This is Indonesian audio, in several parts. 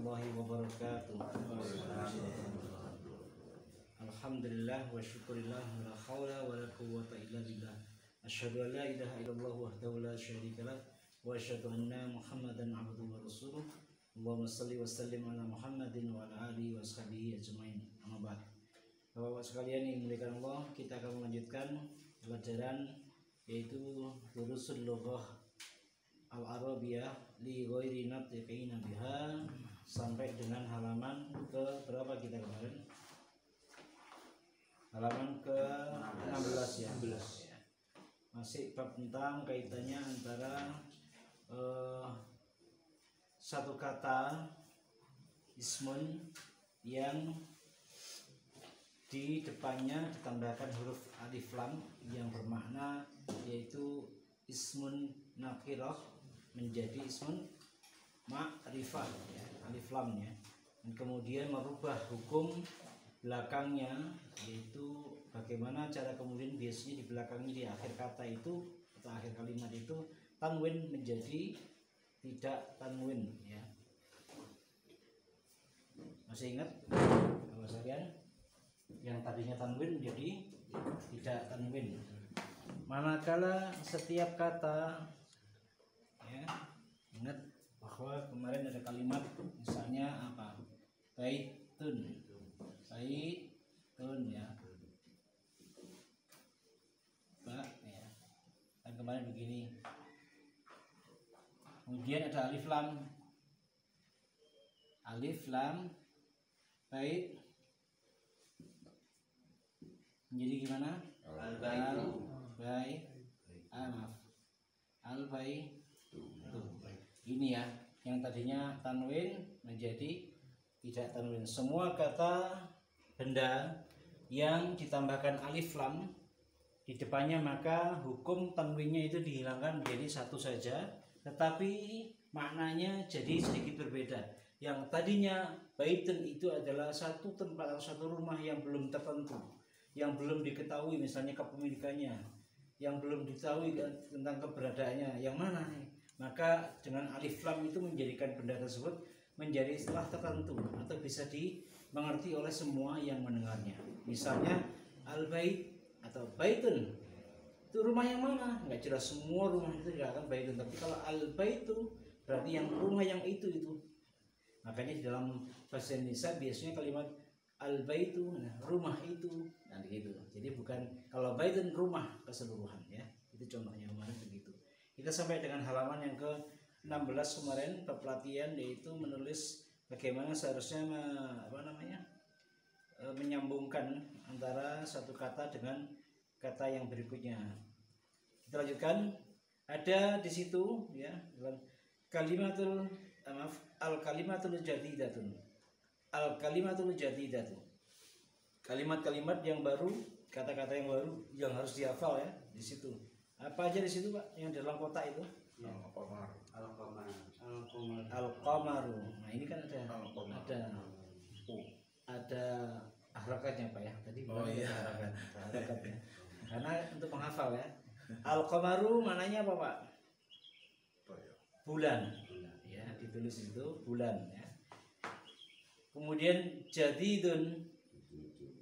warahmatullahi wabarakatuh. Alhamdulillah wa syukurillah wa la hawla wa la quwwata illa billah. Asyhadu an la ilaha illallah wahdahu la syarika lah wa asyhadu anna Muhammadan abduhu wa rasuluh. Allahumma shalli wa sallim ala Muhammadin wa ala alihi wa sahbihi ajmain. Amma ba'd. Bapak-bapak sekalian yang dimuliakan Allah, kita akan melanjutkan pelajaran yaitu Durusul Lughah Al-Arabiyah li ghairi natiqina biha sampai dengan halaman ke berapa kita kemarin? Halaman ke 16 ya. 16. Masih bab tentang kaitannya antara satu kata ismun yang di depannya ditambahkan huruf alif lam yang bermakna yaitu ismun nakirah menjadi ismun ma'rifah ya, alif lam ya. Dan kemudian merubah hukum belakangnya, yaitu bagaimana cara kemudian biasanya di belakangnya di akhir kata itu atau akhir kalimat itu tanwin menjadi tidak tanwin ya. Masih ingat Bapak sekalian? Yang tadinya tanwin menjadi tidak tanwin. Manakala setiap kata ya, ingat bahwa kemarin ada kalimat misalnya apa? Baitun ya. Pak ya. Dan kemarin begini. Kemudian ada alif lam bait menjadi gimana? Al-bai ini ya, yang tadinya tanwin menjadi tidak tanwin. Semua kata benda yang ditambahkan alif lam di depannya maka hukum tanwinnya itu dihilangkan menjadi satu saja, tetapi maknanya jadi sedikit berbeda. Yang tadinya baitun itu adalah satu tempat atau satu rumah yang belum tertentu, yang belum diketahui misalnya kepemilikannya, yang belum diketahui tentang keberadaannya yang mana nih. Maka dengan alif lam itu menjadikan benda tersebut menjadi istilah tertentu atau bisa dimengerti oleh semua yang mendengarnya. Misalnya al-bait atau baitun itu rumah yang mana? Nggak jelas, semua rumah itu tidak akan baitun. Tapi kalau al-baitu berarti yang rumah yang itu. Makanya di dalam bahasa Indonesia biasanya kalimat al-baitu, nah, rumah itu, nah gitu. Jadi bukan kalau baitun rumah keseluruhan ya. Itu contohnya kemarin begitu. Kita sampai dengan halaman yang ke-16 kemarin pelatihan, yaitu menulis bagaimana seharusnya menyambungkan antara satu kata dengan kata yang berikutnya. Kita lanjutkan. Ada di situ ya dalam al-kalimatul jadidatun. Al-kalimatul jadidatun. Kalimat-kalimat yang baru, kata-kata yang baru yang harus dihafal ya di situ. Apa aja di situ Pak yang dalam kotak itu? Al-qamaru. Nah, ini kan ada harakatnya Pak ya. Tadi harakatnya. Karena untuk menghafal ya. Al-qamaru mananya apa Pak? Bulan. Ya, ditulis itu bulan ya. Kemudian jadidun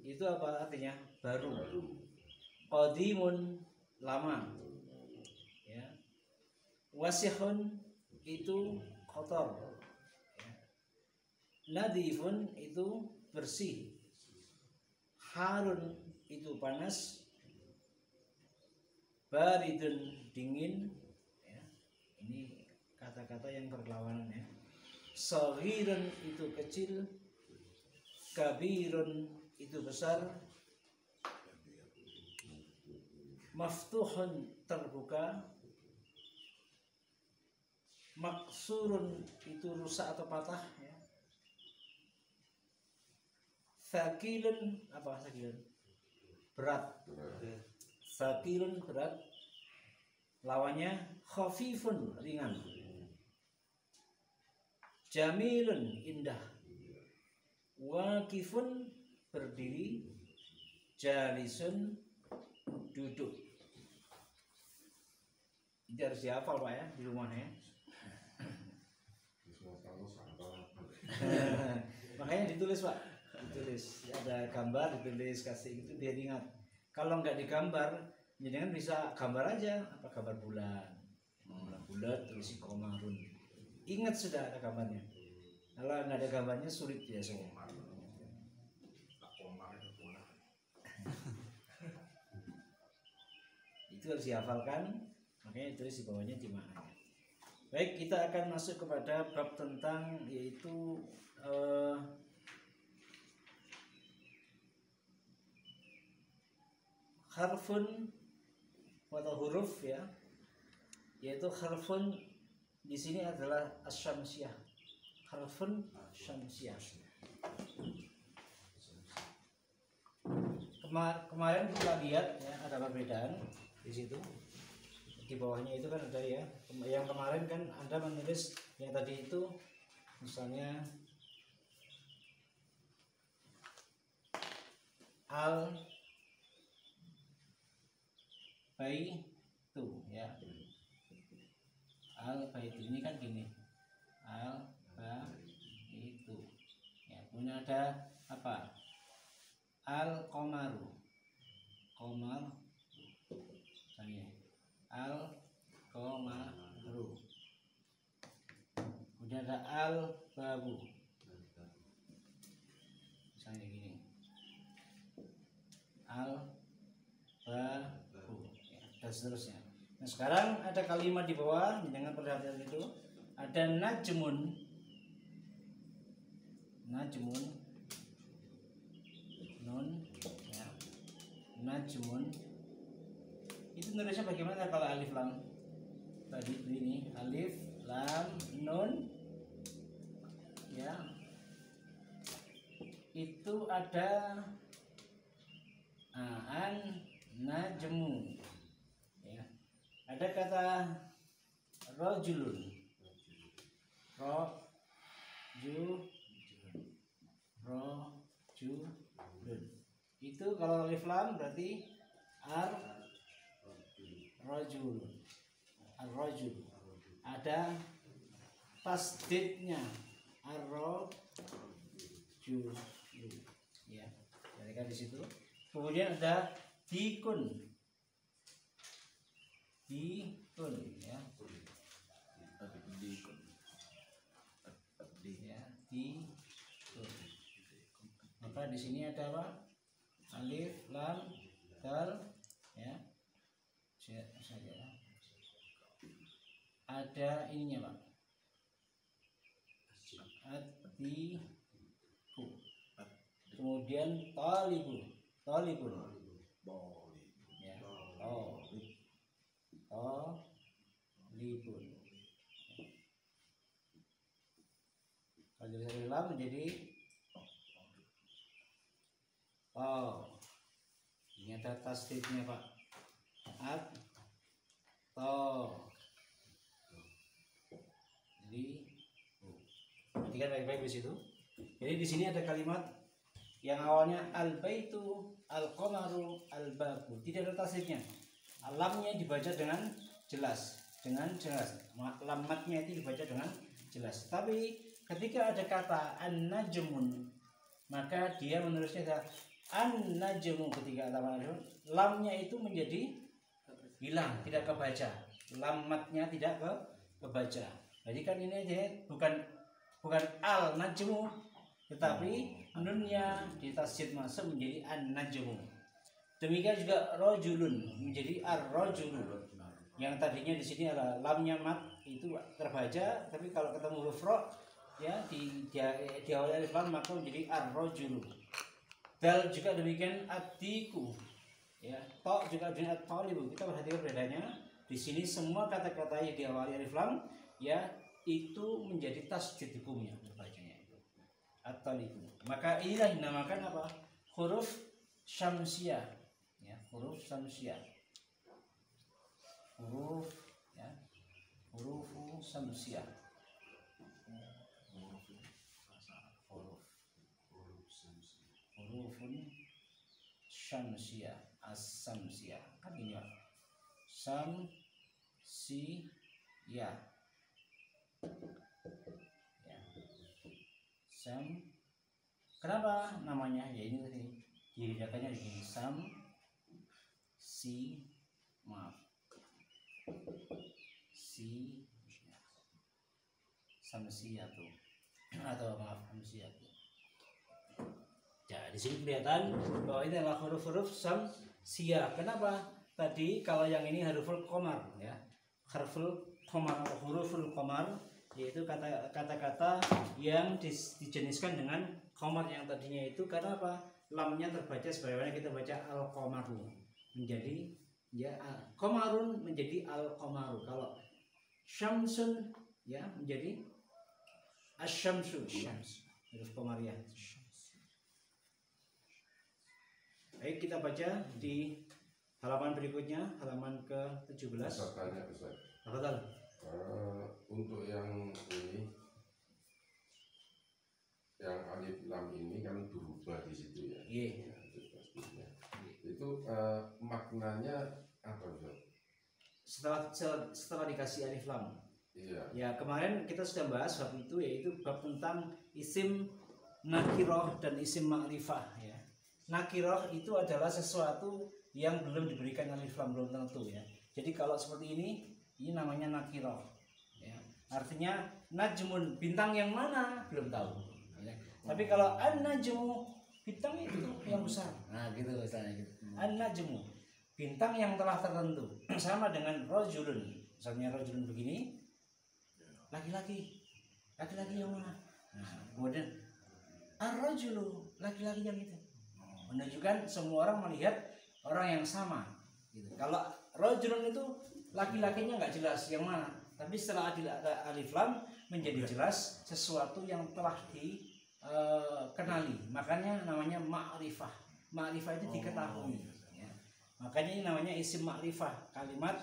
itu apa artinya? Baru. Qadimun lama. Ya. Wasihun itu kotor. Ya. Nadifun itu bersih. Harun itu panas. Baridun dingin. Ya. Ini kata-kata yang berlawanan ya. Saghirun itu kecil. Kabirun itu besar. Maftuhun terbuka. Maksurun itu rusak atau patah ya. Thaqilun apa thaqilun? Berat. Thaqilun berat. Lawannya khafifun ringan. Jamilun indah. Waqifun berdiri. Jalisun duduk. Ini harus dihafal Pak ya di rumahnya. Makanya ditulis Pak, ditulis ada gambar, ditulis kasih itu biar ingat. Kalau nggak digambar, jangan bisa gambar aja, apa gambar bulan, bulat tulis komarun. Ingat sudah ada gambarnya. Kalau nggak ada gambarnya sulit ya semua. Itu harus dihafalkan, makanya tulis di bawahnya jemaah. Baik, kita akan masuk kepada bab tentang yaitu harfun atau huruf ya, yaitu harfun di sini adalah asyamsiyah, harfun syamsiyah. Kemarin kita lihat ya ada perbedaan di situ. Di bawahnya itu kan ada ya. Yang kemarin kan Anda menulis yang tadi itu misalnya al baitu ya. Al baitu ini kan gini. Al baitu. Ya, punya ada apa? Al komaru. Komar misalnya al komaru. Kemudian ada al babu. Misalnya gini. Al babu ya, dan seterusnya. Nah, sekarang ada kalimat di bawah dengan perhatian itu ada najmun. Najmun nun ya. Najmun itu nulisnya bagaimana kalau alif lam tadi ini alif lam nun ya, itu ada an najmu ya, ada kata rojulun rojulun itu kalau alif lam berarti rojul, rojul. Ada tasdidnya rojul ya, jadi kan di situ. Kemudian ada dikun ya, dikun. Maka di sini ada apa? Alif lam dal ya, saja ada ininya Pak, atiku, kemudian talibun ya, talibun. Kalau dari lam menjadi ini ada tasdidnya Pak, jadi perhatikan baik-baik di situ. Jadi di sini ada kalimat yang awalnya al baitu, al qamaru, al babu, tidak ada tasdidnya. Lamnya dibaca dengan jelas, lamatnya itu dibaca dengan jelas. Tapi ketika ada kata an najmun, maka dia menulisnya an najmu. Ketika lamnya itu menjadi hilang, tidak kebaca, lamatnya tidak kebaca. Jadi kan ini aja bukan al najmu, tetapi nunnya ditasjid masuk menjadi an najmu. Demikian juga rojulun menjadi ar-rojulu. Yang tadinya di sini adalah lamnya mat itu terbaca, tapi kalau ketemu huruf ro ya di awal alif lam maka menjadi ar-rojulu. Dal juga demikian, atiku ya, to juga dengan at-talibu. Kita perhatikan bedanya di sini. Semua kata-kata yang diawali alif lam ya itu menjadi tasdid hukumnya terbacanya itu at-talibu. Maka inilah dinamakan apa? Huruf syamsiyah ya, huruf syamsiyah, huruf ya, huruf syamsiyah, hurufun syamsiyah, as-samsiyah kan ini Pak, samsiyah ya, Kenapa namanya? Ya ini tadi dibedakannya di sini samsiatu atau maaf hamsiatu. Ya, di sini kelihatan bahwa ini adalah huruf-huruf samsia. Kenapa? Tadi kalau yang ini huruful qamar ya. Huruful qamar atau huruful qamar yaitu kata-kata yang dijeniskan dengan qamar yang tadinya itu karena apa? Lamnya terbaca sebagaimana kita baca al-qamaru menjadi ya qamarun menjadi al-qamaru. Kalau syamsun ya menjadi asyamsu, syams huruf qamariyah. Baik, kita baca di halaman berikutnya, halaman ke-17. Tanya Ustaz. Betul. Untuk yang ini, yang alif lam ini kan berubah di situ ya. Iya. Ya, itu pastinya. Itu maknanya apa Ustaz? Setelah dikasih alif lam. Iya. Ya, kemarin kita sudah bahas bab itu, yaitu bab tentang isim nakiroh dan isim ma'rifah ya. Nakiroh itu adalah sesuatu yang belum diberikan alif lam, belum tentu ya. Jadi kalau seperti ini namanya nakiroh ya. Artinya najmun, bintang yang mana belum tahu ya. Tapi kalau an-najmu, bintang itu yang besar, nah gitu misalnya gitu. An-najmu, bintang yang telah tertentu. Sama dengan rojulun, misalnya rojulun begini, laki-laki yang mana? Nah, kemudian ar-rajulu, laki-laki yang itu, menunjukkan semua orang melihat orang yang sama gitu. Kalau rajulun itu laki-lakinya nggak jelas yang mana, tapi setelah ada alif lam menjadi jelas sesuatu yang telah dikenali, makanya namanya ma'rifah. Ma'rifah itu diketahui ya. Makanya ini namanya isim ma'rifah, kalimat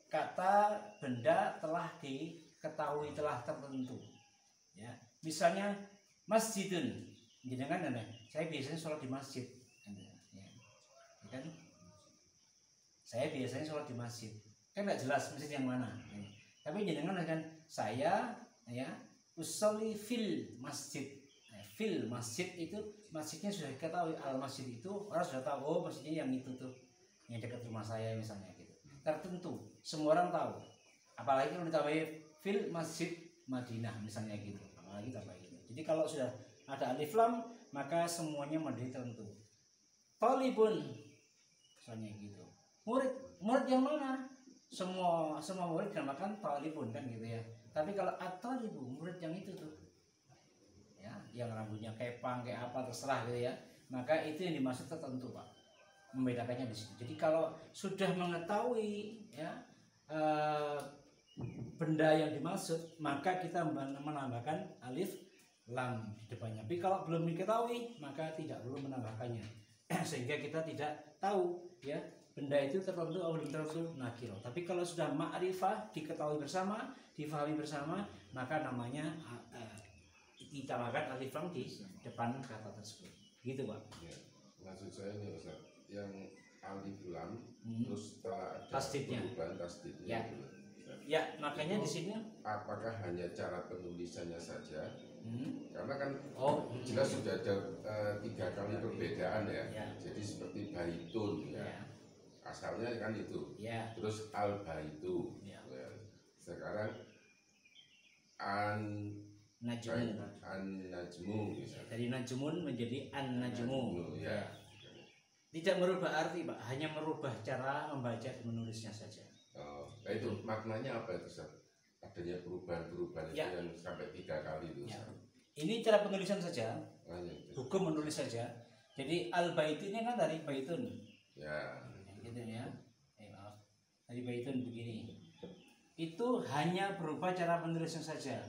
kata benda telah diketahui, telah tertentu ya. Misalnya masjidun, jenengan ada, saya biasanya sholat di masjid ya. Kan saya biasanya sholat di masjid, kan nggak jelas masjid yang mana ya. Tapi jenengan kan saya ya usolli fil masjid. Nah, fil masjid itu masjidnya sudah diketahui, al masjid itu orang sudah tahu, oh masjidnya yang itu tuh yang dekat rumah saya misalnya gitu, tertentu semua orang tahu. Apalagi kalau ditambahin fil masjid Madinah misalnya gitu, apalagi tambah gitu. Jadi kalau sudah ada alif lam maka semuanya menjadi tertentu. Talibun misalnya gitu, murid yang mana? Semua murid dinamakan talibun kan gitu ya. Tapi kalau at-talibu, murid yang itu tuh ya, yang rambutnya kepang kayak apa terserah gitu ya, maka itu yang dimaksud tertentu Pak, membedakannya di sini. Jadi kalau sudah mengetahui ya benda yang dimaksud, maka kita menambahkan alif lam di depannya. Tapi kalau belum diketahui maka tidak perlu menambahkannya sehingga kita tidak tahu ya benda itu tertentu atau belum tertentu nakiro. Tapi kalau sudah ma'rifah, diketahui bersama, difahami bersama, maka namanya ditambahkan alif lam di depan kata tersebut. Gitu Pak. Ya, maksud saya ini Ustaz, yang alif lam terus setelah ada tasdidnya. perubahan tasdidnya Ya. gitu. Ya, makanya itu, di sini apakah hanya cara penulisannya saja? Karena kan jelas sudah ada 3 kali perbedaan ya. Ya. Jadi seperti baitun ya. ya. Asalnya kan itu. Ya. Terus al baitu. Ya. Ya. Sekarang an najmu misalnya. Dari najmun menjadi an najmu. Ya. Tidak merubah arti Pak, hanya merubah cara membaca dan menulisnya saja. Nah itu maknanya apa itu Ustaz? Adanya perubahan-perubahan Ya. itu yang sampai 3 kali itu. Ya. Ini cara penulisan saja, Itu. hukum menulis saja. Jadi al baitu ini kan dari baitun. Ya. Gitu ya. Maaf. Dari baitun begini. Itu hanya berubah cara penulisnya saja.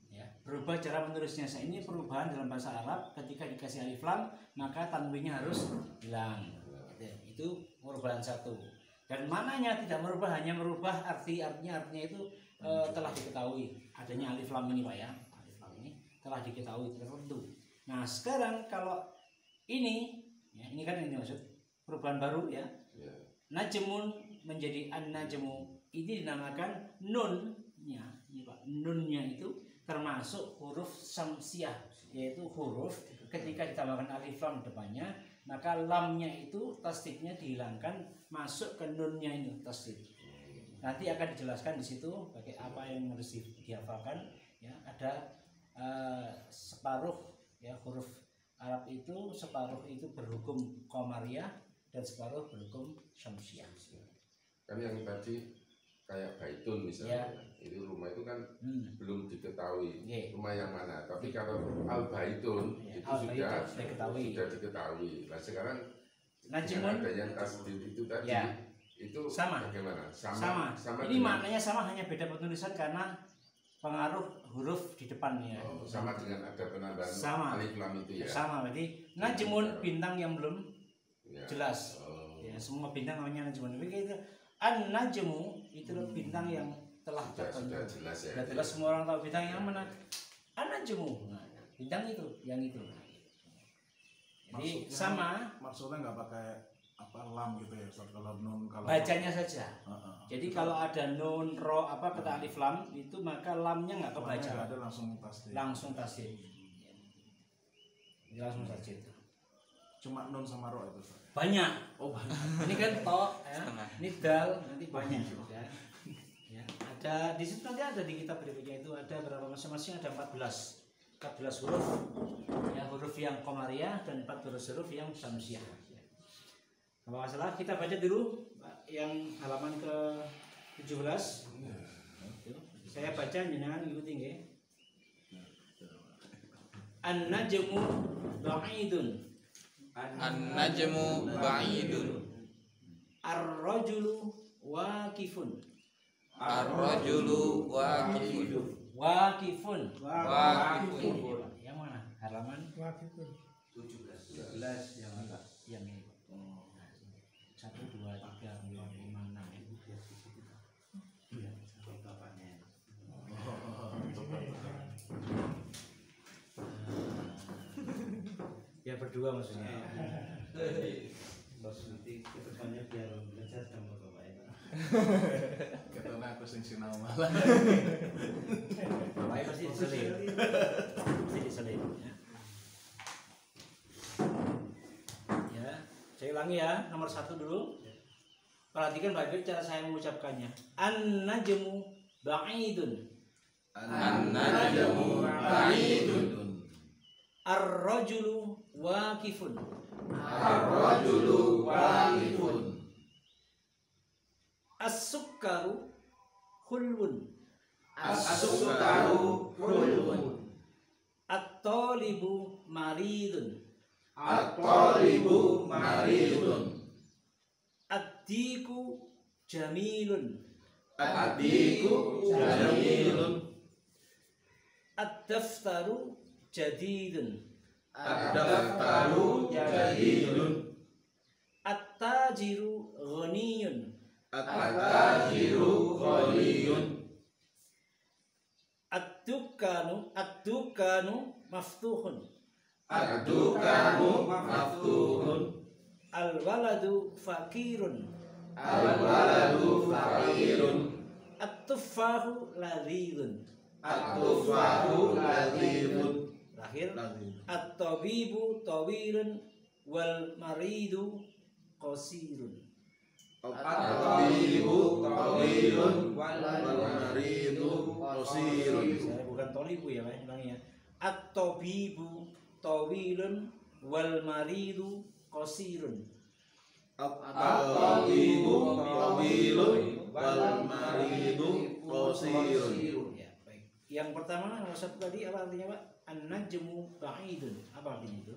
Ya, berubah cara penulisnya. Ini perubahan dalam bahasa Arab ketika dikasih alif lam maka tanwinnya harus hilang. Itu perubahan satu. Dan mananya tidak merubah, hanya merubah artinya itu telah diketahui adanya alif lam ini Pak ya. Alif lam ini telah diketahui tertentu. Nah sekarang kalau ini ya, ini kan ini maksud perubahan baru ya. Najmun menjadi an najmu, ini dinamakan nunnya ini Pak. Nunnya itu termasuk huruf samsiah, yaitu huruf ketika ditambahkan alif lam depannya, maka lamnya itu tasdidnya dihilangkan, masuk ke nunnya ini tasdid. Nanti akan dijelaskan di situ bagi apa yang harus dihafalkan. Ya, ada separuh ya huruf Arab itu, separuh itu berhukum qamariyah dan separuh berhukum syamsiah. Kan yang tadi kayak baitun misalnya, itu rumah itu kan belum diketahui rumah yang mana. Tapi kalau al baitun itu sudah diketahui. Nah sekarang dengan adanya tasdid itu tadi itu sama. Bagaimana? Sama. Ini maknanya sama, hanya beda penulisan karena pengaruh huruf di depannya. Sama dengan ada penambahan alif lam itu ya. Sama, berarti najmun bintang yang belum jelas. Ya, semua bintang namanya najmun. Begitu. An-najmu itu bintang yang telah sudah jelas ya. Sudah jelas, semua orang tahu bintang yang mana. An-najmu. Nah, bintang itu, yang itu. Jadi maksudnya nggak pakai lam gitu ya, kalau nun, kalau bacanya saja. Jadi kalau ada nun, ro, kata alif lam itu, maka lamnya nggak kebaca. Ada langsung tasdid. Langsung tasdid. Langsung tasdid. Cuma nun sama ro itu. Banyak. Banyak. Ini kan to, ya. Ini dal, nanti banyak. Ya. Ada di situ, nanti ada di kitab berikutnya itu ada berapa, masing-masing ada 14 huruf. Ya, huruf yang qamariyah dan 14 huruf yang syamsiah. Kalau masalah kita baca dulu yang halaman ke-17. Saya baca, jangan ikuti nggih. An-najmu ba'idun. An-najmu ba'idun. Ar-rajulu waqifun. Ar-rajulu waqifun. Waqifun. Yang mana? Halaman 17 yang ini. 1, 2, 3, 4, 5, 6. Iya, sampai bapaknya. Ya berdua maksudnya. Bos nanti kedepannya biar belajar sama bapaknya. Katanya aku sing sinau malah. Bapaknya pasti diselip. Ya, saya ulangi ya, nomor 1 dulu. Perhatikan baik-baik cara saya mengucapkannya. An-najmu ba'idun. An-najmu ba'idun. Ar-rajulu waqifun. Ar-rajulu waqifun. As-sukkaru khulwun. As-sukkaru khulwun. At-talibu maridun. At-talibu maridun. Ad-diku jamilun. Ad-diku jamilun. Ad-daftaru jadidun. Ad-daftaru jadidun. At-tajiru ghaniyun. At-tajiru ghaniyun. Ad-dukanu maftuhun. Ad-dukanu maftuhun. Al-waladu fakirun. Al-waladu fakirun. At-tuffahu ladhidun. At-tuffahu ladhidun. Terakhir, at-tabibu tawilun wal maridu qasirun. At-tabibu tawilun wal maridu qasirun. Saya bukan tolibu ya, Pak, bilangnya. At-tabibu tawilun wal maridu qasirun. At-tabibu tawilun wal maridu qasirun. Ya, baik. Yang pertama nomor 1 tadi apa artinya, Pak? An-najmu ba'idun. Apa artinya itu?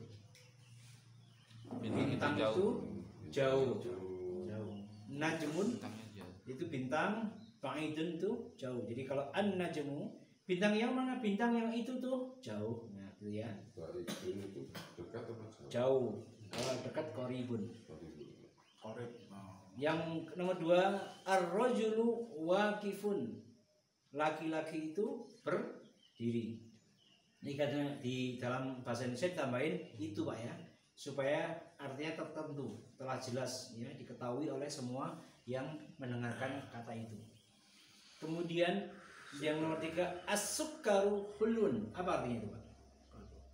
Bintang itu jauh. Najmun itu bintang, ba'idun itu jauh. Jadi kalau an-najmu, bintang yang mana? Bintang yang itu tuh jauh. Nah, itu ya. Baitun itu dekat atau jauh? Jauh. Kalau dekat qaribun. Qorib. Yang nomor 2, ar-rajulu waqifun. Laki-laki itu berdiri. Ini katanya di dalam bahasa Indonesia ditambahin itu, Pak, ya, supaya artinya tertentu, telah jelas ya, diketahui oleh semua yang mendengarkan kata itu. Kemudian Yang nomor 3 as-sukaru hulun. Apa artinya itu Pak?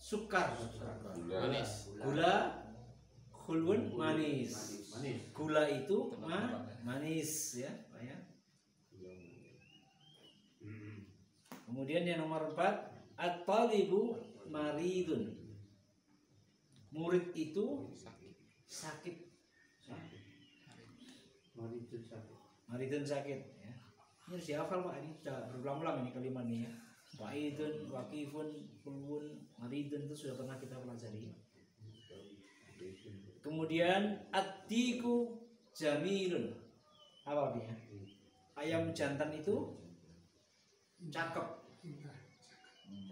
Sukar, manis. Gula, hulun manis. Gula itu manis ya, Pak ya. Kemudian yang nomor 4 at-talibu maridun. Murid itu sakit. Maridun sakit ya. Ini harus dihafal Pak, ini sudah berulang-ulang ini kalimat ini ya. Wa'idun, waqifun, kulun, maridun itu sudah pernah kita pelajari. Kemudian at-tiku jamilun. Apa artinya? Ayam jantan itu cakep.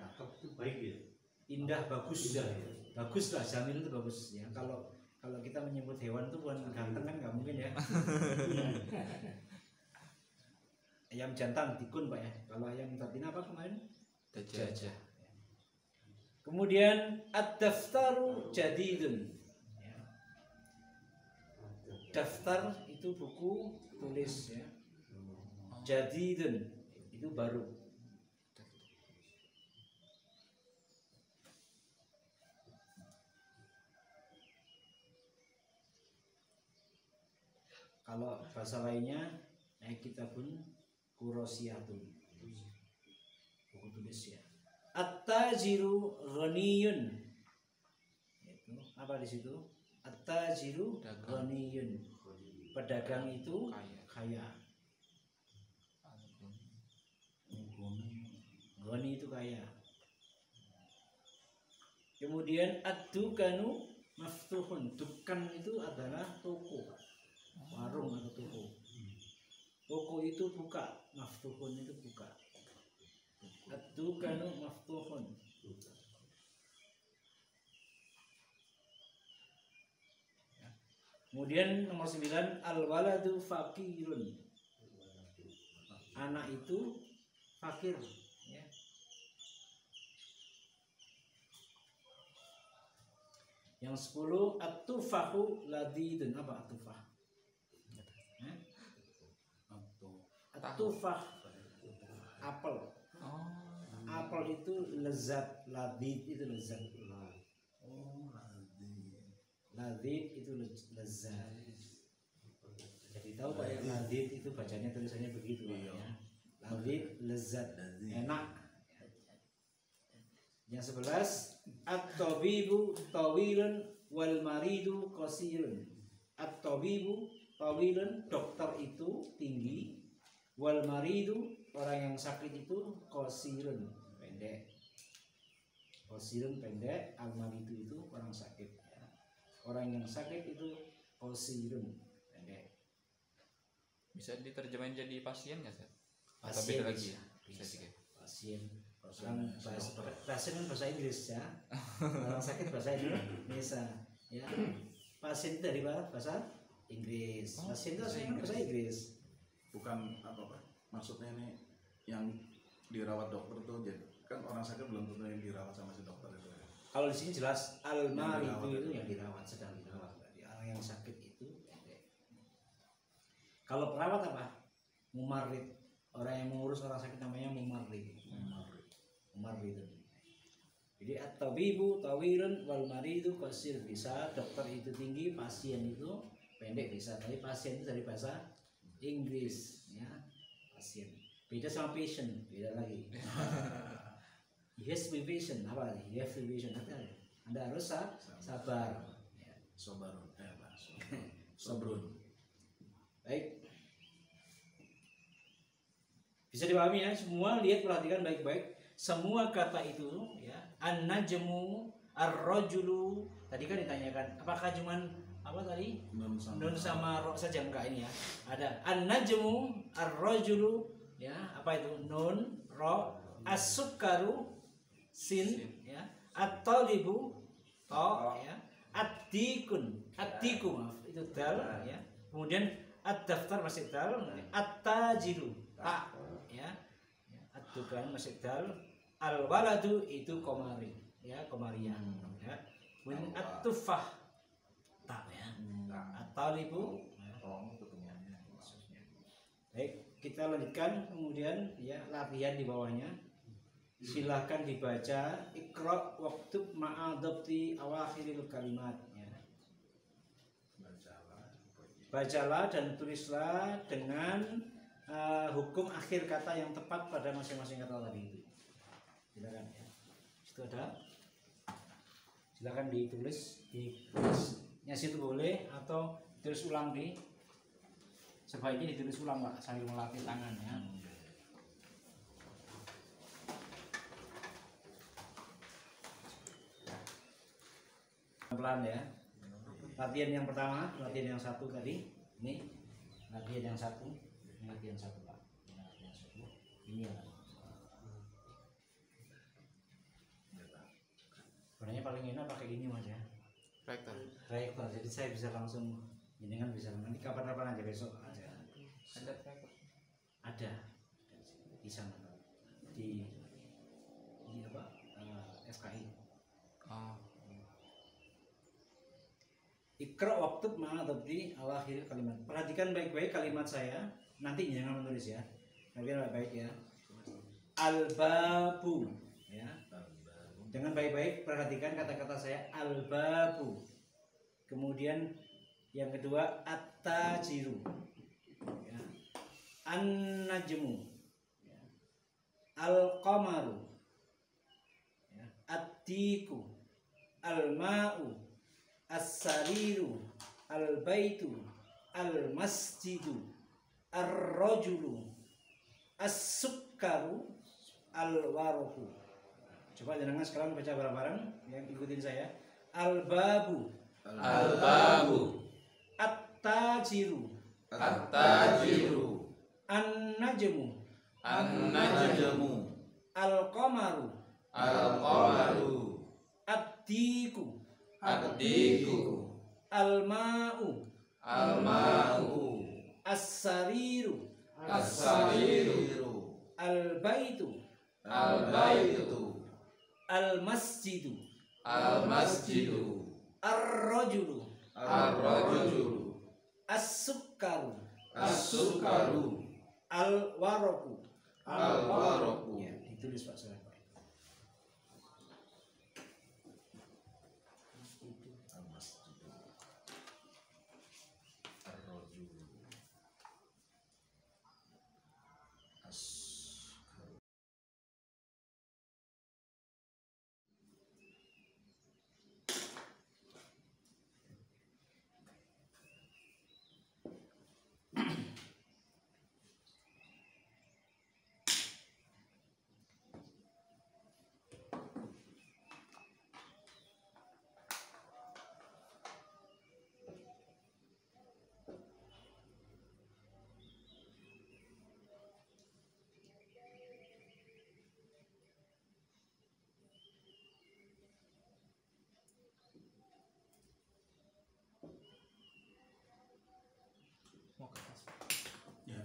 Cakep itu baik ya. Indah, bagus. Bagus lah, jamil itu bagus ya. Kalau kita menyebut hewan itu bukan ganteng kan nggak mungkin ya. Ayam jantan tikun Pak ya. Kalau ayam betina apa kemarin? Gajah. Kemudian ad-daftaru jadidun. Ya. Daftar itu buku tulis ya. Jadidun itu baru. Kalau bahasa lainnya kitabun kurosiyatun, buku tulis ya. At-tajiru ghaniyun. Itu apa di situ? At-tajiru ghaniyun. Pedagang itu kaya. Ghani itu kaya. Kemudian ad-dukanu maftuhun. Dukan itu adalah toko, warung atau toko. Toko itu buka, maftuhun itu buka. Ad-dukanu maftuhun. Kemudian nomor 9 al-waladu fakirun. Anak itu fakir ya. Yang 10 at-tufahu ladidun. Apa at-tufah? At-tufah apel. Apel itu lezat, ladid itu lezat. Ladid itu lezat. Jadi tahu Pak ya, ladid itu bacanya tulisannya begitu ya. Ladid lezat, enak. Yang 11 at-tabibu tawilun wal maridu qasirun. At-tabibu tawilun, dokter itu tinggi, wal maridu, orang yang sakit itu qasirun, pendek. Qasirun pendek, al maridu itu orang sakit. Orang yang sakit itu qasirun, pendek. Bisa diterjemahin jadi pasien nggak sih? Pasien beda lagi ya? Bisa juga. Pasien. Orang pasien kan bahasa Inggris ya. Orang sakit bahasa Indonesia ya. Pasien itu dari bahasa Inggris. Pasien itu bahasa Inggris. Bukan apa Pak? Maksudnya ini yang dirawat dokter tuh, jadi kan orang sakit belum tentu yang dirawat sama si dokter itu. Kalau di sini jelas al-maridu itu yang dirawat, sedang dirawat. Berarti orang yang sakit itu pendek. Kalau perawat apa? Mumarid. Orang yang mengurus orang sakit namanya mumarid. Mumarid. Jadi at-tabibu tawilun wal maridu qasir. Bisa dokter itu tinggi, pasien itu pendek bisa. Tapi pasien itu dari bahasa Inggris ya. Pasien. Beda sama patient, beda lagi. You have to be patient, apa? You have to be patient. Anda harus sabar. Ya. Sobarun, Pak. Sobrun. Baik. Bisa dipahami ya, semua lihat, perhatikan baik-baik. Semua kata itu ya, an-najmu, ar-rajulu. Tadi kan ditanyakan, apakah cuman apa tadi? Nun sama ro saja, enggak ini ya. Ada an-najmu, ar-rajulu ya, apa itu? Nun, ro, as-sukaru, sin ya, at-talibu, to ya, ad-dikun, ad-diku maaf, itu dal ya. Kemudian ad-daftar masih dal, at-tajiru, ta ya. Ad-dukan masih dal, al-waladu itu komari ya, komarian ya. Kemudian at-tufah ta ya. At-talibu baik. kita lanjutkan kemudian ya latihan di bawahnya. Silahkan dibaca Iqra waktub ma'adabti awakhiril kalimat ya. Bacalah dan tulislah dengan hukum akhir kata yang tepat pada masing-masing kata tadi itu. Silakan ya. Itu ada. Silakan ditulis di tulisnya situ boleh atau ditulis ulang di sebaiknya ditulis ulang Pak sambil melatih tangan ya. Pelan ya. Latihan yang pertama, latihan yang satu tadi, ini latihan yang satu, ini latihan satu Pak, ini latihan satu, ini ya. Sebenarnya paling enak pakai ini Mas ya. Tracker, jadi saya bisa langsung, ini kan bisa nanti kapan-kapan aja besok aja. Ada tracker? Ada, di sana di apa? FKI. Oh. Iqra waktub ma'adabti awakhir kalimat. Perhatikan baik-baik kalimat saya. Nanti jangan menulis ya. Perhatikan baik-baik ya. Al-babu ya. Dengan baik-baik perhatikan kata-kata saya al-babu. Kemudian yang kedua at-tajiru ya. An-najmu ya. Al-qamaru ya. At-tiku al-ma'u as-sariru, al-baitu, al-masjidu, ar-rajulu, as-sukkaru, al-waruku. Coba jangan sekarang baca bareng-bareng yang ikutin saya. Al-babu, Al-babu, at-tajiru, at-tajiru, an-najmu, an-najmu, al-qamaru, al-qamaru, ad-diku, ad-diku, al-ma'u, al-ma'u, as-sariru, as-sariru, al-baitu, al-baitu, al-masjidu, al-masjidu, ar-rajulu, ar-rajulu, as-sukkaru, as-sukaru, al-waraku. al-waraku. Ya, ditulis Pak saya. Mau ke atas. Ya.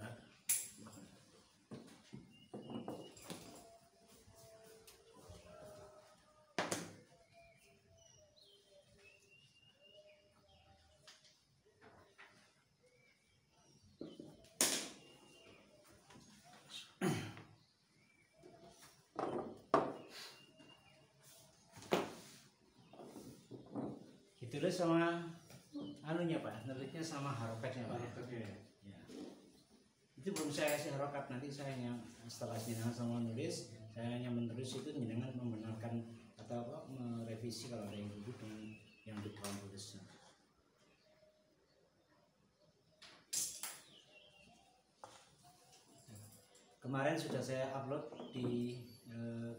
Ditulis sama anunya Pak, nulisnya sama harokatnya Pak. Ya. Itu belum saya kasih harokat, nanti saya yang setelah jenengan sama nulis, saya hanya menulis itu jenengan membenarkan atau apa, merevisi kalau ada yang duduk dengan yang di dalam tulisnya. Kemarin sudah saya upload di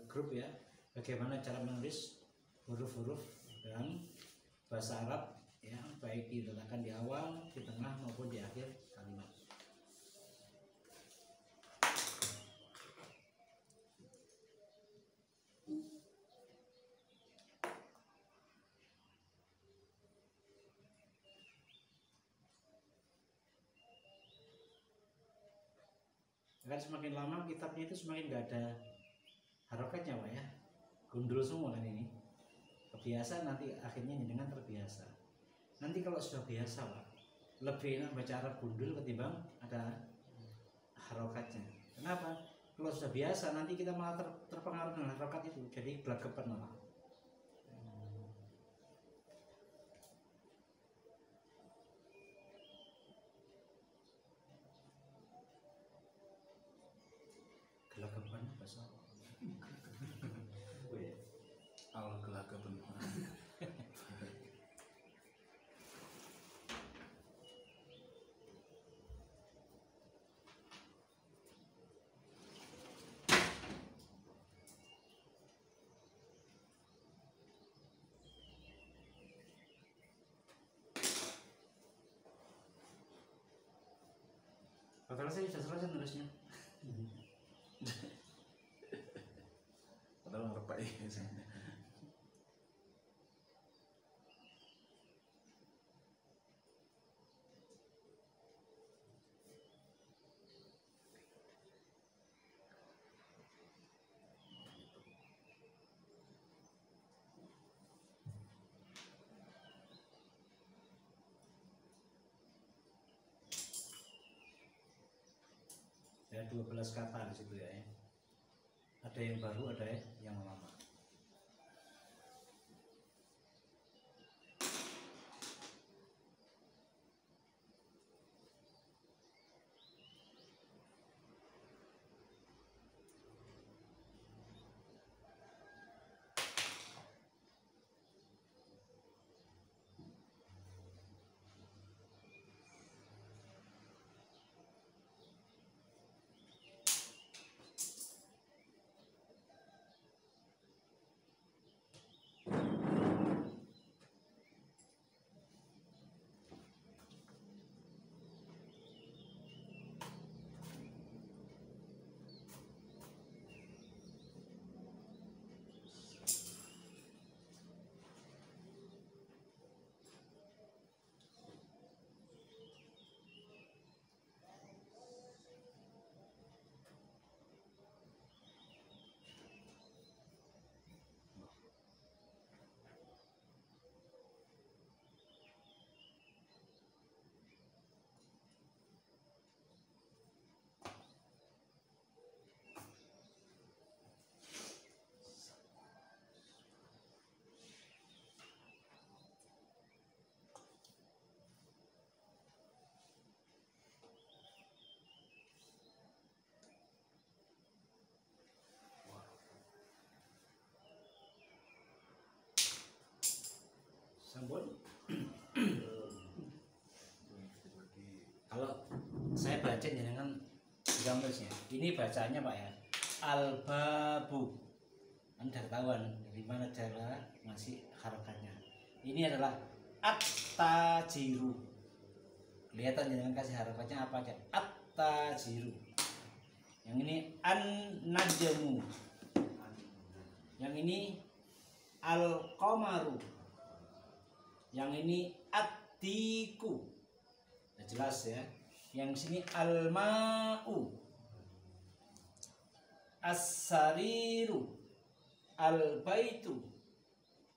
grup ya, bagaimana cara menulis huruf-huruf dalam bahasa Arab ya, baik diletakkan di awal, di tengah maupun di akhir kalimat. Kan semakin lama kitabnya itu semakin nggak ada harokatnya Pak ya, gundul semua kan ini. Kebiasaan nanti akhirnya dengan terbiasa. Nanti kalau sudah biasa Pak, lebih enak baca Arab gundul ketimbang ada harokatnya. Kenapa? Kalau sudah biasa nanti kita malah terpengaruh dengan harokat itu, jadi gelagapan malah. Gelagapan bahasa Al-gelagapan. Padahal saya sudah selesai nulisnya. Padahal ngerepak ya. Ya 12 kata di situ ya. Ada yang baru, ada yang lama. Sampun. Kalau saya baca dengan gambarnya, ini bacanya Pak ya, al-babu. Anda ketahuan dari mana cara ngasih harokatnya. Ini adalah at-tajiru. Kelihatan dengan kasih harokatnya apa aja? At-tajiru. Yang ini an-najmu. Yang ini al-qamaru. Yang ini atiku, nah, jelas ya. Yang sini al-ma'u, as-sariru, al-baitu,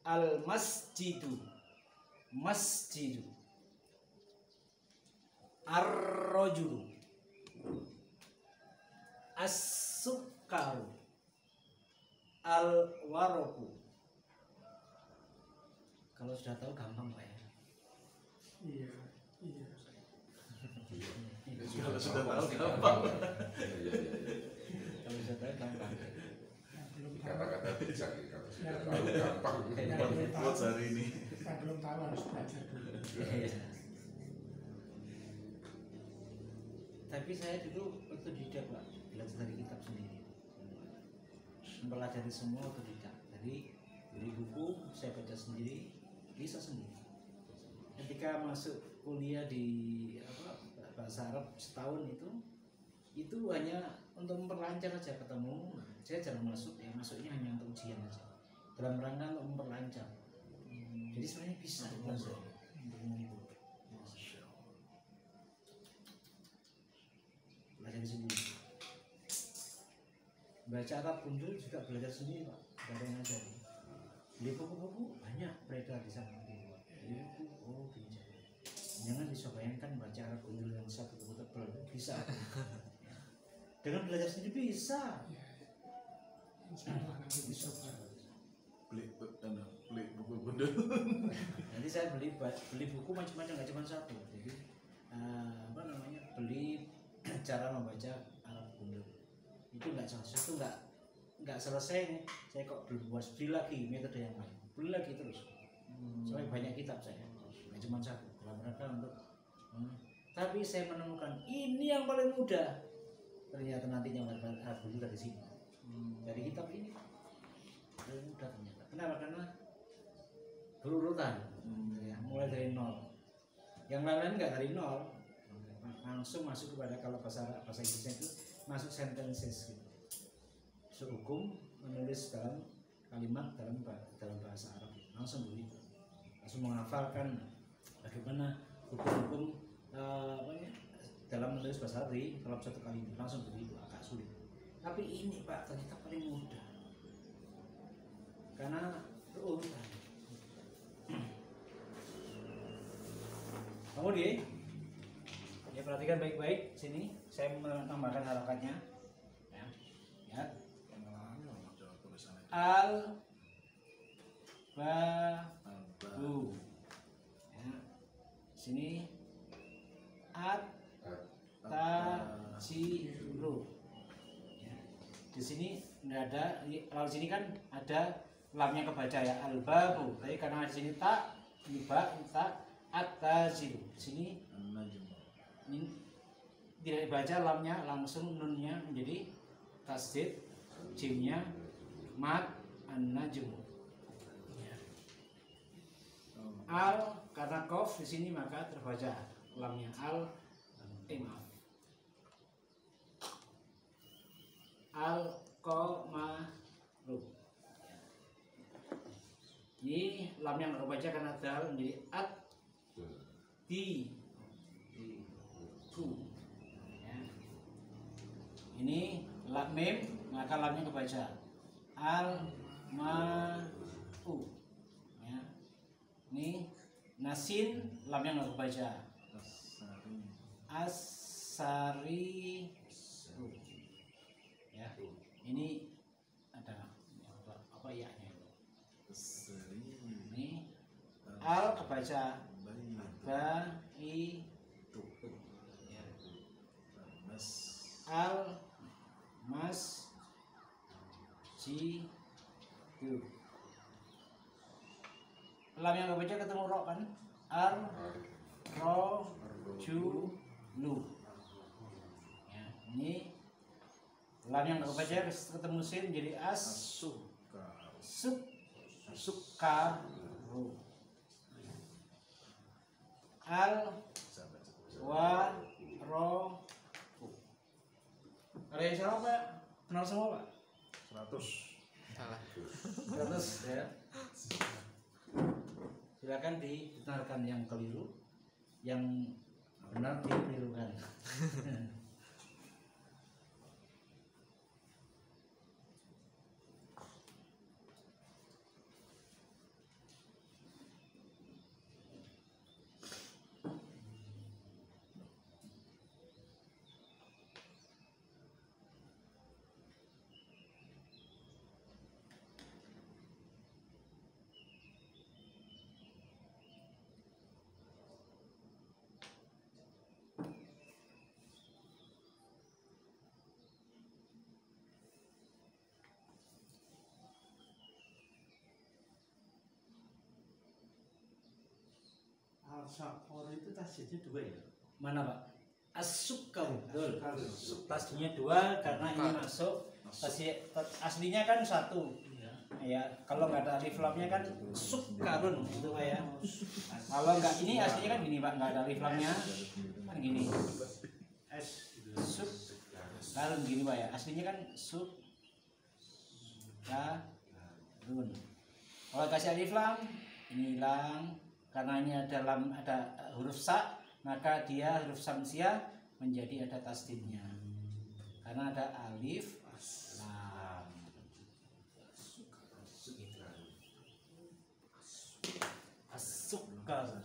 al-masjidu, masjidu, ar-rajulu, as-sukaru, al-waraku. Kalau sudah tahu gampang Pak ya. Iya. Kalau sudah tahu gampang. Kalau sudah tahu gampang. Kata-kata bijak kalau sudah tahu gampang. Buat hari ini. Kita belum tahu harus belajar dulu. Tapi saya dulu otodidak Pak, belajar dari kitab sendiri. Mempelajari semua otodidak. Jadi beli buku, saya baca sendiri, bisa sendiri. Ketika masuk kuliah di bahasa Arab setahun itu hanya untuk memperlancar aja ketemu. Saya jarang masuk, ya masuknya hanya untuk ujian aja. Dalam rangka untuk memperlancar. Jadi sebenarnya bisa belajar untuk mengumpul. Belajar sendiri. Baca Arab gundul juga belajar sendiri Pak. Gak ada yang ngajarin. Beli buku-buku banyak beredar di sana. Oh bisa. Jangan bisa bayangkan baca Arab gundul yang satu buku tebal bisa. Dengan belajar sendiri bisa. Ya. Insya Allah nanti dicoba. Beli buku bundel. Nanti saya beli buku macam-macam, nggak cuma satu. Jadi beli cara membaca Arab Gundul. Itu nggak selesai nih. Saya kok beli lagi metode yang lain, beli lagi terus. Soalnya banyak kitab saya, nggak cuma satu. Dalam rangka untuk tapi saya menemukan ini yang paling mudah. Ternyata nantinya Arab Gundul dari sini. Dari kitab ini paling mudah ternyata. Kenapa? Karena berurutan, ya, mulai dari nol. Yang lain-lain nggak dari nol, langsung masuk kepada, kalau bahasa Inggrisnya itu masuk sentences gitu. Sehukum menulis dalam kalimat dalam bahasa Arab, langsung begitu, langsung menghafalkan bagaimana hukum-hukum dalam menulis bahasa Arab dalam satu kalimat, langsung begitu, agak sulit. Tapi ini Pak ternyata paling mudah karena berurutan. Kemudian ya perhatikan baik-baik sini, saya menambahkan harokatnya ya. Al babu ya. Sini at tajiru ya. Di sini nggak ada, kalau di sini kan ada lamnya kebaca ya, al babu, tapi karena di sini tak, ini ba, tak, at-tajiru. Di sini ini tidak dibaca lamnya, langsung nunnya menjadi tasdid, jimnya mat, an-najm. Al karena kof di sini maka terbaca lamnya al, maaf, al-qamaru. Ini lam yang terbaca karena dal menjadi at di ku ya. Ini lam mim maka lamnya kebaca al ma u ya. Ini nasin lam yang nggak kebaca as-sari ya. Ini ada apa ya? Ini al kebaca ba i tu ya. Al mas ji du. Lam yang kebaca ketemu ro kan? Ar ro ju lu ya. Ini lam yang kebaca ketemu sin jadi as sukaru. Al wa ro. Ada yang salah Pak? Benar semua Pak? 100. Salah. 100 ya. Silakan dibenarkan yang keliru, yang benar dikelirukan. Al-Syakor itu tasjidnya 2 ya? Mana Pak? As-Sukaru. Betul. Tasjidnya 2 karena ini masuk. Aslinya kan 1. Ya, kalau nggak ada alif lamnya kan sukarun gitu Pak ya. Kalau nggak ini aslinya kan gini Pak, nggak ada alif lamnya kan gini. Sukarun gini Pak ya. Aslinya kan sukarun. Kalau kasih alif lam ini hilang. Karena ini ada lam, ada huruf sa, maka dia huruf samsiah menjadi ada tasdidnya. Karena ada alif lam. As-sukar.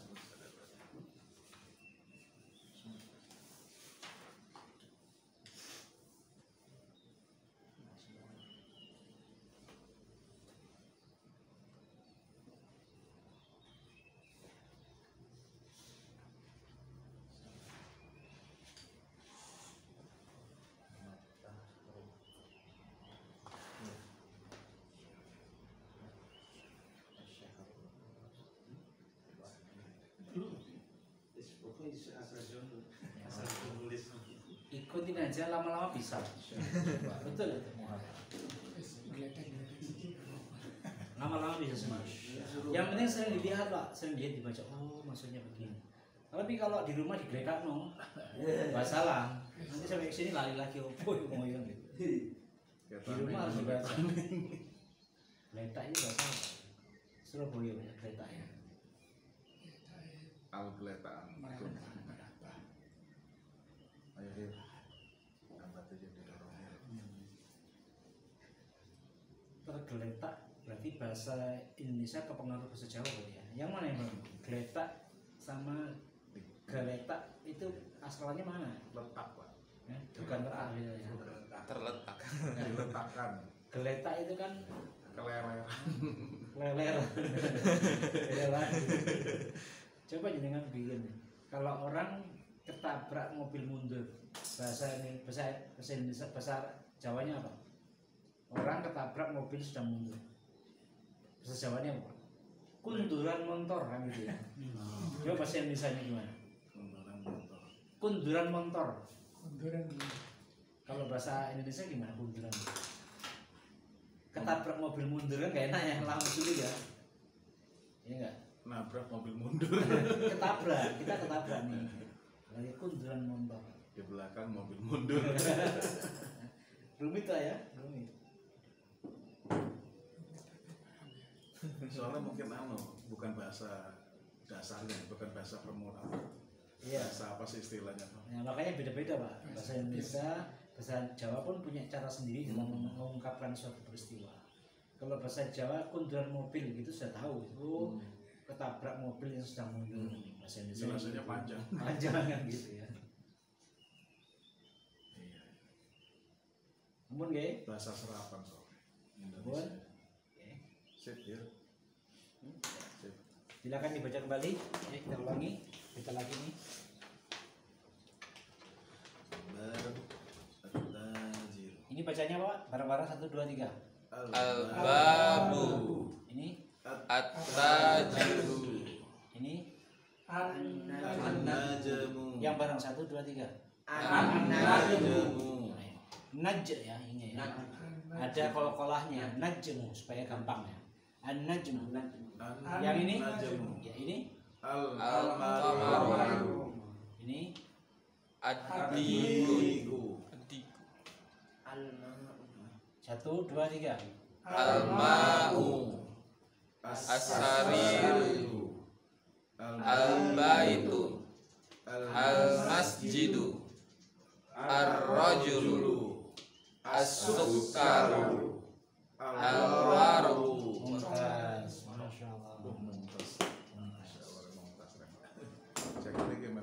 aja lama-lama bisa. Betul itu. Lama-lama bisa semua. Yang penting sering dilihat Pak, sering dilihat dibaca. Oh maksudnya begini. Tapi kalau di rumah digelekat no, masalah. Nanti sampai kesini lari lagi. Oh ngoyong gitu. Di rumah harus dibaca. Geletak ini bahasa Surabaya ya geletak ya. Al-geletaan. Ayo Hil, angkat aja di dorongnya. Tergeletak berarti bahasa Indonesia kepengaruh bahasa Jawa ya. Yang mana yang Bang? Geletak sama geletak itu asalnya mana? Letak Pak. Ya, bukan letak ya. Terletak. Diletakkan. Geletak itu kan Keleleran. leler. Leler. Coba jenengan bikin. Kalau orang ketabrak mobil mundur, bahasa Indonesia, bahasa Jawanya apa? Orang ketabrak mobil sedang mundur. Bahasa Jawanya apa? Kunduran motor kan gitu ya. Coba bahasa Indonesia gimana? Kunduran motor. Kalau bahasa Indonesia gimana kunduran? Ketabrak mobil mundur kan gak enak ya, langsung ya. Iya enggak? Nabrak mobil mundur. Ketabrak, kita ketabrak nih. Lagi kunduran motor. Di belakang mobil mundur. Rumit lah ya, rumit. Soalnya mungkin bukan bahasa dasarnya, bukan bahasa permulaan. Iya. Bahasa apa sih istilahnya? Ya, makanya beda-beda Pak. Bahasa Indonesia, bahasa Jawa pun punya cara sendiri dalam mengungkapkan suatu peristiwa. Kalau bahasa Jawa kunduran mobil gitu sudah tahu. Oh, ketabrak mobil yang sedang mundur. Bahasa Indonesia Bahasanya gitu. panjang. Panjang kan gitu ya. Iya. Namun gak? Bahasa serapan soalnya. Namun, Indonesia. Sip ya. Sip. silakan dibaca kembali. Kita ulangi. Kita lagi nih. Ini bacanya Pak, bareng-bareng 1, 2, 3. Al-babu. Ini, At-tajiru. ini, An-najmu. yang bareng 1, 2, 3. An-najmu. Naj ya ini ya. Ada kol-kolahnya, najmu supaya gampang ya. An-najmu. Yang ini, ya ini, Al-qamaru. ini, Ad-diku. 1, 2, 3. Al-ma'u. As-sariru. Al-baitu. Al-masjidu. Ar-rajulu. As-sukaru. Al-waru. Mumtaz. Masya Allah.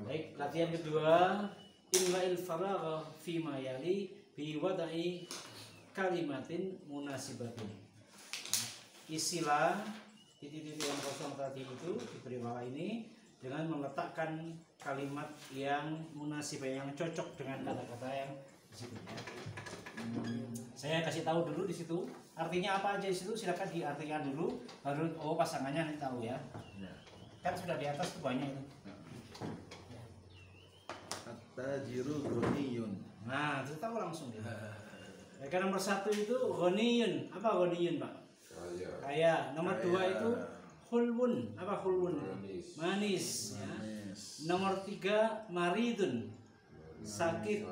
Baik, latihan kedua. Imla'il faragha fima yali bi wada'i kalimatin munasibatin. Isilah titik-titik yang kosong tadi itu diberi bawah ini dengan meletakkan kalimat yang munasibah, yang cocok dengan kata-kata yang di situ ya. Saya kasih tahu dulu di situ artinya apa aja di situ, silakan diartikan dulu baru pasangannya nanti tahu ya. Kan sudah di atas tuh banyak itu. At-tajiru ghaniyun. Nah, itu tahu langsung ya. Yang nomor 1 itu ghaniyun. Apa ghaniyun, Pak? Kaya. Nomor 2 itu hulwun. Apa hulwun? Manis. Ya. Nomor 3 maridun. Sakit.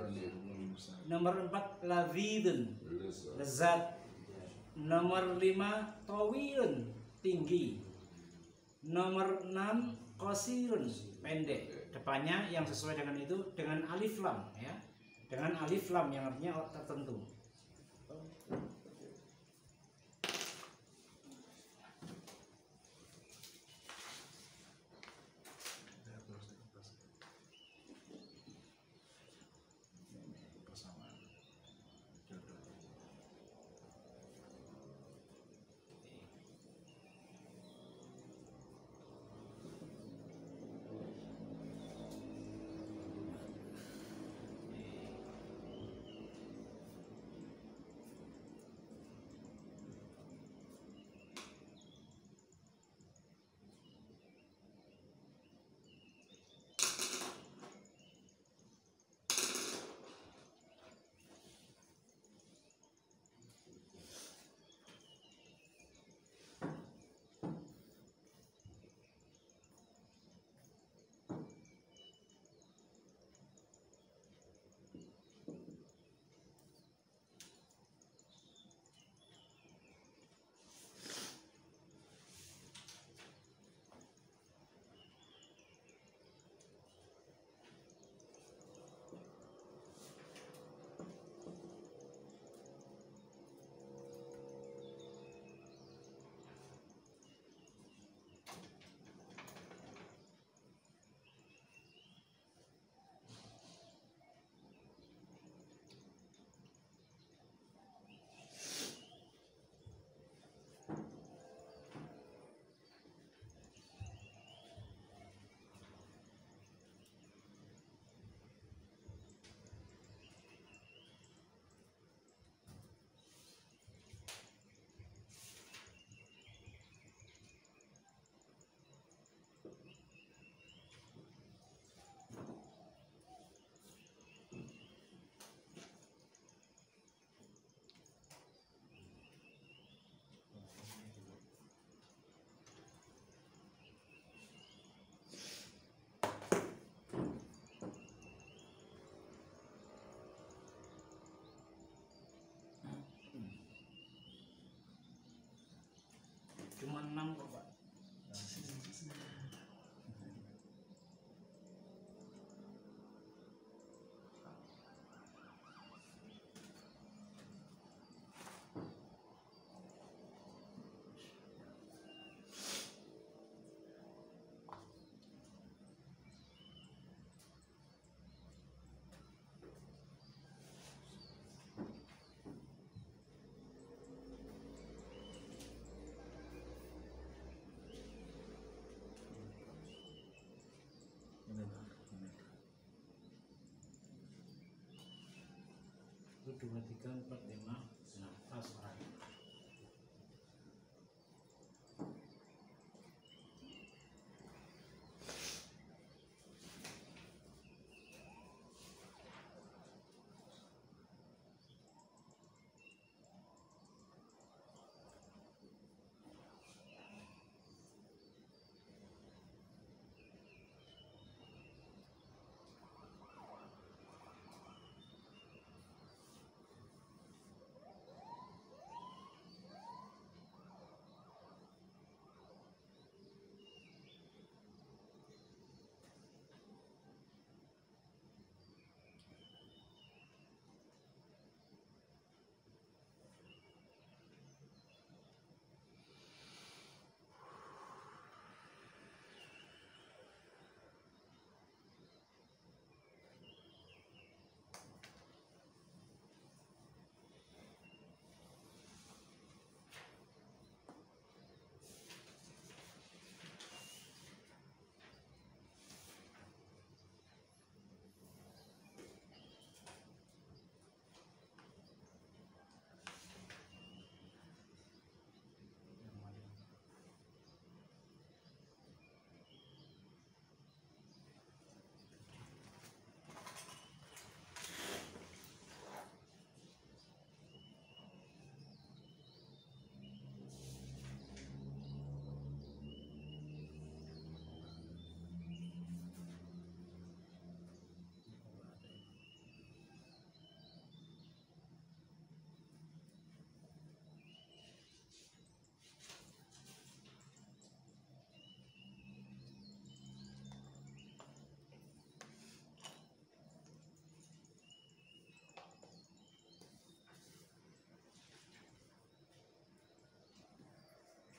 Nomor 4 ladhidun. Lezat. Nomor 5 tawilun. Tinggi. Nomor 6 qasirun. Pendek. Depannya yang sesuai dengan itu dengan alif lam ya. Dengan alif lam yang artinya tertentu. 2, 3, 4, 5. Nah, pas orang.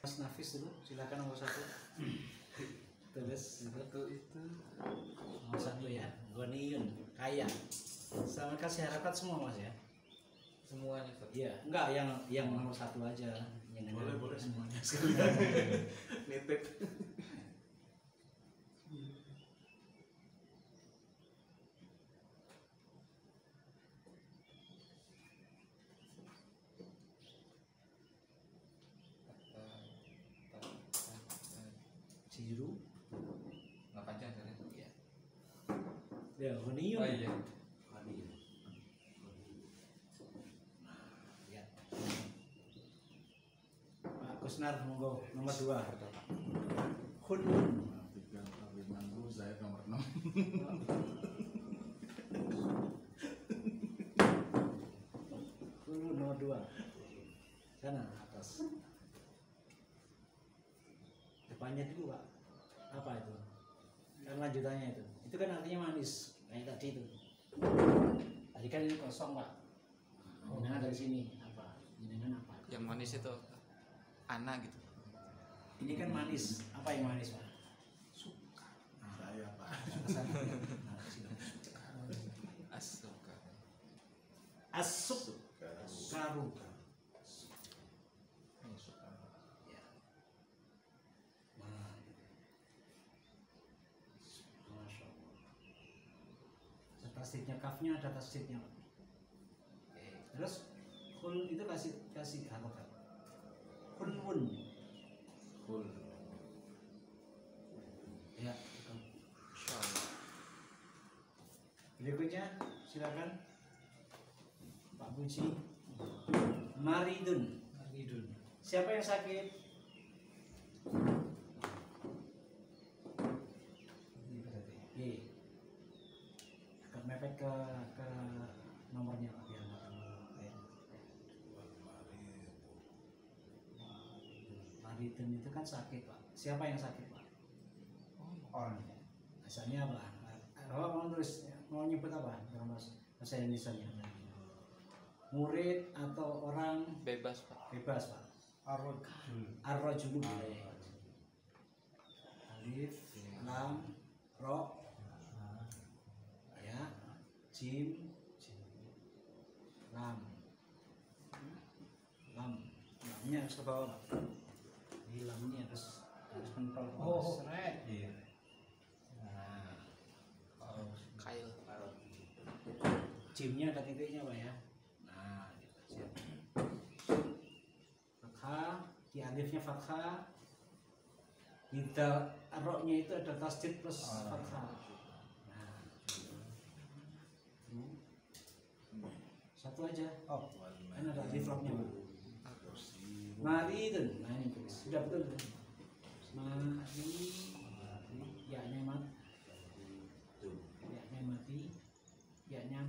Mas Nafis dulu, silakan nomor 1. Terus itu nomor 1 ya, Goniun, kaya. Sama kasih harapan semua Mas ya. Semuanya Ustaz. Iya, enggak yang nomor 1 aja. Yang Boleh semuanya sekalian. Nitip. Ciru. Nggak panjang Ustaz ya? Ya, Goniun. Oh iya. Ya. Pak Kusnar monggo nomor 2. Khunun. 3, 4, 5, saya nomor 6. Khunun nomor 2. Sana atas. Depannya dulu Pak. Apa itu? Kan lanjutannya itu. Itu kan artinya manis. Kayak tadi itu. Tadi kan ini kosong Pak. Nah dari sini apa? Jenengan apa? Yang manis itu Ana gitu. Ini kan manis. Apa yang manis Pak? Saya Pak. Nah, sini. Asuka. Asuk karu. Ya. Nah. Masya Allah. Tasdidnya kafnya ada tasdidnya. Oke. Terus kul itu kasih harokat. Kulun. Kul. Ya. Insyaallah. Berikutnya silakan Pak Puji. Maridun. Siapa yang sakit? Ini berarti. Oke. Agak mepet ke nomornya Pak biar nggak terlalu ya. Maridun itu kan sakit Pak. Siapa yang sakit Pak? Orangnya. Asalnya apa? Mau tulis mau nyebut apa? Bahasa Indonesia-nya. Murid atau orang Bebas Pak. bebas Pak. Ar-rajul. Alif, lam, ro, ya, jim, lam, lamnya harus ke bawah Pak. Ini lamnya harus pentol. Seret. Iya. Nah, Kail. jimnya ada titiknya Pak ya. Nah, alifnya fathah, kita roknya itu ada tasdid plus fathah. Nah, satu aja. Oh, kan ada alif lamnya. Mari itu, nah ini sudah betul. Mari, ya-nya mat, ya-nya mati, ya-nya,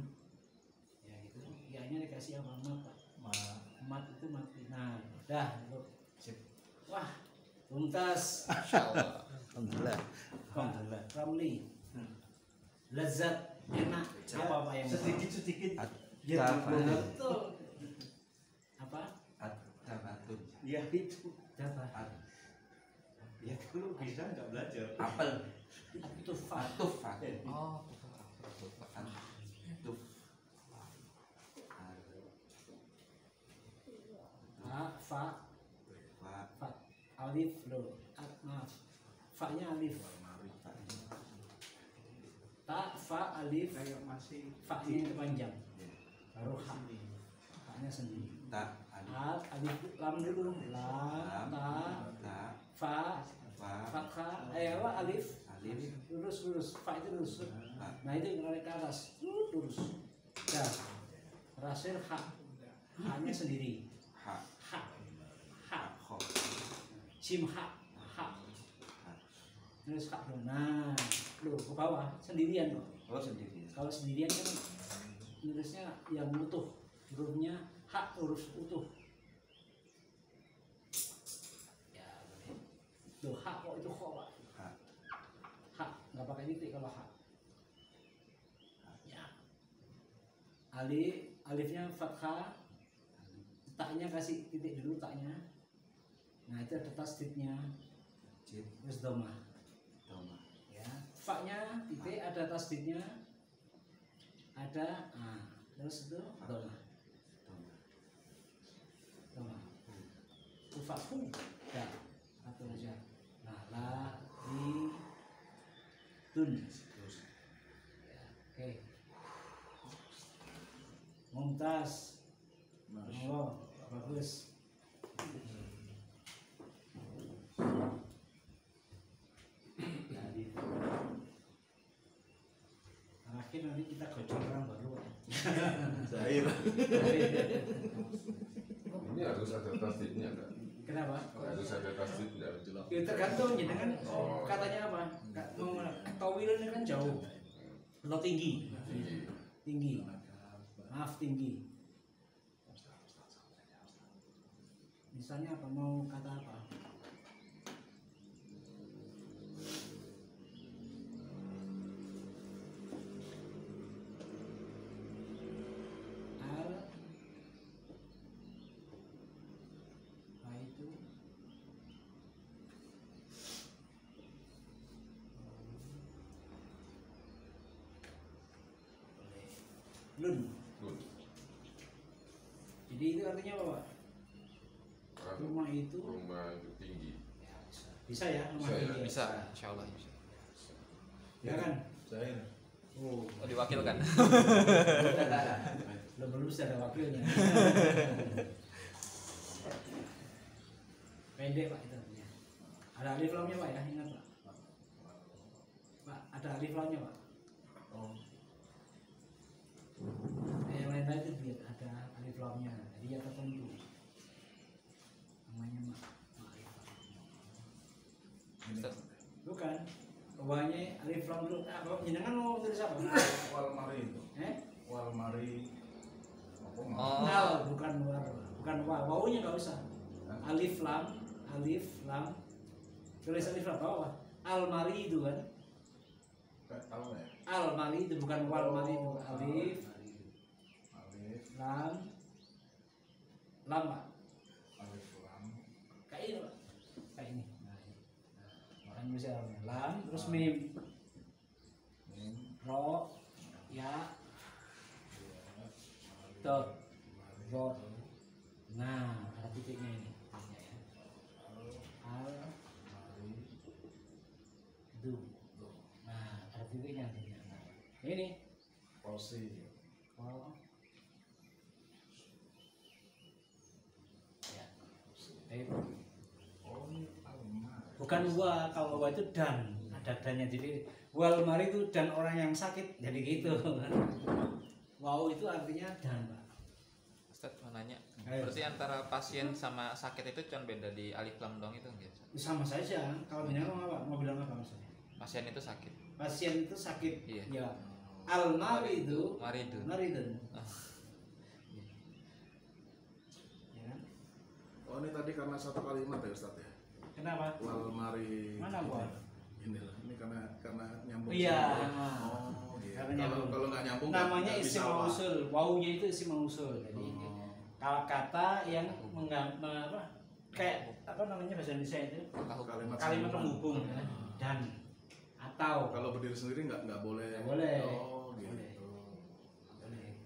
ya itu, ya-nya dikasih apa mat, mat itu mati. Nah, dah, sip. Wah, tuntas. Insyaallah. Alhamdulillah. Alhamdulillah. Ramli. Lezat, enak. Apa yang sedikit ya, betul. Apa? Tamatun. Ya itu. Apa? Ya kalau bisa nggak belajar. Apel. Tufah. Tufah. Oh, Fa, alif lo, maaf, fa-nya alif, ta, fa, alif, fa-nya yang panjang, baru ha, fa-nya sendiri, alif, lam dulu, lam, ta, fa, fathah, alif, lurus, fa itu lurus, nah itu narik ke atas, lurus, dah, terakhir ha, ha-nya sendiri. Ha, sim ha, terus ha, nah, lo ke bawah sendirian kok. Oh sendiri. Kalau sendirian kan nulisnya yang utuh, hurufnya ha, huruf utuh. Ya, lo ha kok itu kok pak? Ha, nggak pakai titik kalau ha. Ya, alifnya fathah. Taknya kasih titik dulu taknya. Nah itu ada tasdidnya. Terus domah. Ya. Fa-nya titik ada tasdidnya. Ada. Terus itu domah. Ufahu. Ya. Satu aja. Nah la di tun. Ya. Oke. Mumtaz. Allah, bagus. Terakhir nanti kita gocok orang baru. Zahir. Ini harus ada tasdidnya enggak? Kenapa? Harus ada tasdid enggak? Ya tergantung ya kan katanya apa? Tawilnya kan jauh atau tinggi. Tinggi. Maaf tinggi. Misalnya apa mau kata apa? Al itu lun. Jadi itu artinya apa, Pak? Rumah itu tinggi. Bisa ya rumah tinggi. Bisa, insyaallah bisa. Ya kan? Zahir. Oh, Diwakilkan. belum ada wakilnya. Pendek Pak itu artinya. Ada alif lamnya Pak ya, ingat Pak. Pak, ada alif lamnya Pak. Oh. Yang lain itu biar ada alif lamnya. Jadi ya tertentu. Namanya bukan bawahnya alif lam dulu. Kalau jenengan mau tulis apa? Walmari itu. Walmari. Oh. Al bukan wa. Wawunya nggak usah. Alif lam. Tulis alif lam bawah. Almari itu kan. Tahu ya? Almari itu bukan walmari itu. Alif lam Pak. Kayak ini Pak. Kayak ini. Nah, ini. Kan bisa lam terus mim. Ro ya dot dot. Nah, ada titiknya ini. Al du. Nah, ada titiknya. Ini Posi. oh. Ya. Baik. Bukan wa, kalau wa itu dan, ada dannya. Jadi wal mari itu dan orang yang sakit, jadi gitu. Wow itu artinya dan, Pak. Ustaz mau nanya, berarti antara pasien sama sakit itu cuma beda di alif lam dong itu gitu? Sama saja. Kalau bilang apa? Mau bilang apa maksudnya? Pasien itu sakit. Pasien itu sakit. Iya. Ya. Al maridu. Maridun. Maridun. Oh. Ya kan? Oh ini tadi karena satu kalimat ya Ustaz ya. Kenapa? Wal mari. Mana wal? Inilah, ini karena nyambung. Iya. Oh, iya. Karena nyambung. Kalau nggak nyambung Namanya nggak bisa isim wa. mausul. Wawunya itu isim mausul. Jadi kalau kata yang kayak apa namanya bahasa Indonesia itu? Kalimat penghubung dan atau. Kalau berdiri sendiri nggak boleh. Nggak boleh. Oh gitu. Boleh.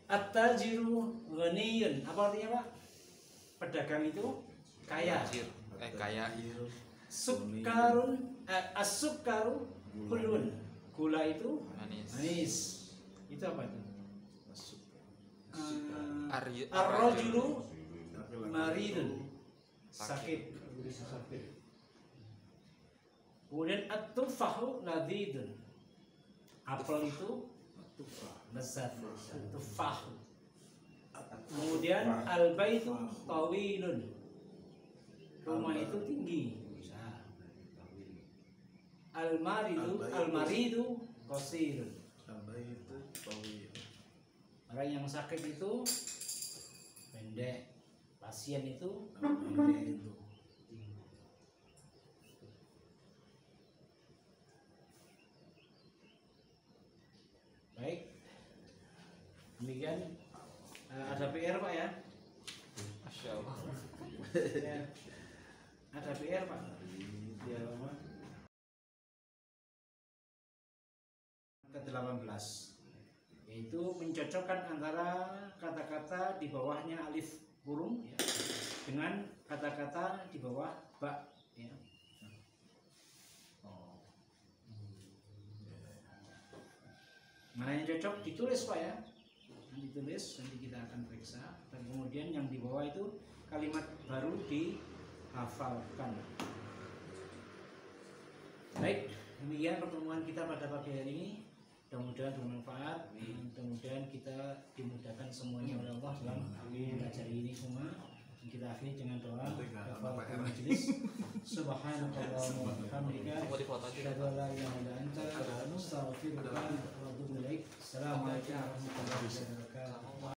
At-tajiru ghaniyun. Apa artinya, Pak? Pedagang itu kaya. Kaya. Sukarun as-sukaru kulun. Gula itu Manis. manis. Itu apa itu? Ar-rajulu Ar-rajulu maridun. Sakit. Kemudian at-tufahu ladidun. Apel itu lezat. Tufah. Kemudian al-baitu tawilun. Rumah itu tinggi. Al-maridu qasirun. Al-baitu tawil. Orang yang sakit itu pendek. Pasien itu pendek itu. Baik. Demikian ada PR Pak ya? Masya Allah. Ya. Ada PR Pak. Di halaman ke-18 yaitu mencocokkan antara kata-kata di bawahnya alif kurung ya, dengan kata-kata di bawah ba ya. Mana yang cocok ditulis Pak ya, ditulis nanti kita akan periksa dan kemudian yang di bawah itu kalimat baru dihafalkan. Baik, demikian pertemuan kita pada pagi hari ini. Mudah-mudahan bermanfaat, mudah-mudahan kita dimudahkan semuanya oleh Allah dalam belajar ini semua. Kita akhiri dengan doa kafaratul majelis. Subhanakallahumma wa bihamdika asyhadu an la ilaha illa anta astaghfiruka wa atubu ilaik. Assalamualaikum warahmatullahi wabarakatuh.